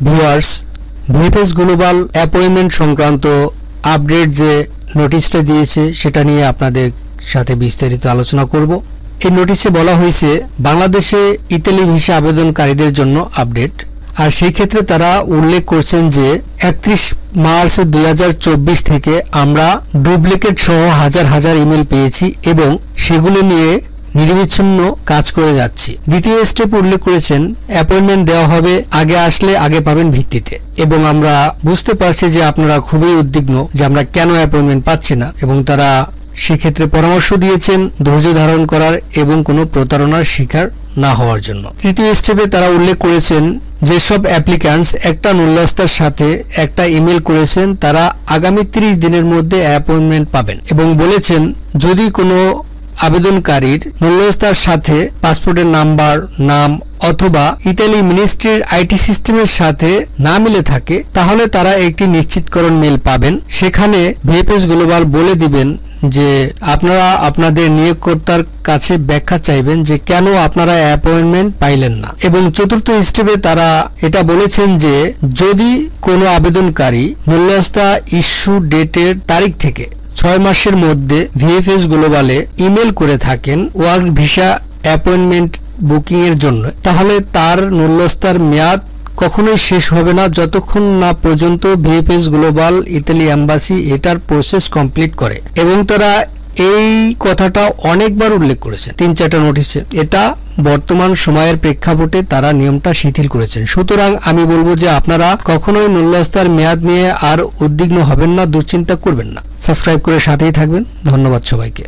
Viewers, VFS global appointment সংক্রান্ত update যে নোটিশটা দিয়েছে সেটা নিয়ে আপনাদের সাথে বিস্তারিত আলোচনা করব। এই নোটিশে বলা হয়েছে বাংলাদেশে ইতালি ভিসা আবেদনকারীদের জন্য আপডেট। আর সেই ক্ষেত্রে তারা উল্লেখ করছেন যে 31 মার্চ 2024 থেকে আমরা ডুপ্লিকেট সহ হাজার হাজার ইমেল পেয়েছি এবং সেগুলো নিয়ে নির্বিচ্ছিন্ন কাজ করে যাচ্ছি। দ্বিতীয় স্টেপ উল্লেখ করেছেন অ্যাপয়েন্টমেন্ট দেওয়া হবে আগে আসলে আগে পাবেন ভিত্তিতে, এবং আমরা বুঝতে পারছি যে আপনারা খুবই উদ্বিগ্ন যে আমরা কেন অ্যাপয়েন্টমেন্ট পাচ্ছি না, এবং তারা সেক্ষেত্রে পরামর্শ দিয়েছেন ধৈর্য ধারণ করার এবং কোনো প্রতারণার শিকার না হওয়ার জন্য। তৃতীয় স্টেপে তারা উল্লেখ করেছেন যেসব অ্যাপ্লিক্যান্টস একটা নুল্লস্তার সাথে একটা ইমেল করেছেন তারা আগামী 30 দিনের মধ্যে অ্যাপয়েন্টমেন্ট পাবেন, এবং বলেছেন যদি কোনো আবেদনকারীর নুল্লস্তার সাথে পাসপোর্টের নাম্বার, নাম অথবা ইতালি মিনিস্ট্রির আইটি সিস্টেমের সাথে না মিলে থাকে তাহলে তারা একটি নিশ্চিতকরণ মেল পাবেন। সেখানে ভিএফএস গ্লোবাল বলে দিবেন যে আপনারা আপনাদের নিয়োগকর্তার কাছে ব্যাখ্যা চাইবেন যে কেন আপনারা অ্যাপয়েন্টমেন্ট পাইলেন না। এবং চতুর্থ স্টেপে তারা এটা বলেছেন যে যদি কোনো আবেদনকারী নুল্লস্তা ইস্যু ডেটের তারিখ থেকে 6 মাসের মধ্যে ভিএফএস গ্লোবালে ইমেল করে থাকেন ওয়ার্ক ভিসা অ্যাপয়েন্টমেন্ট বুকিং এর জন্য, তাহলে তার নুল্লস্তার মেয়াদ কখনোই শেষ হবে না যতক্ষণ না পর্যন্ত ভিএফএস গ্লোবাল ইতালি এম্বাসি এটার প্রসেস কমপ্লিট করে। এবং তারা এই কথাটা অনেকবার উল্লেখ করেছেন 3-4টা নোটিশে। এটা বর্তমান সময়ের প্রেক্ষাপটে তারা নিয়মটা শিথিল করেছেন। সুতরাং আমি বলবো যে আপনারা কখনোই নুল্লস্তার মেয়াদ নিয়ে আর উদ্বিগ্ন হবেন না, দুশ্চিন্তা করবেন না। সাবস্ক্রাইব করে সাথেই থাকবেন। ধন্যবাদ সবাইকে।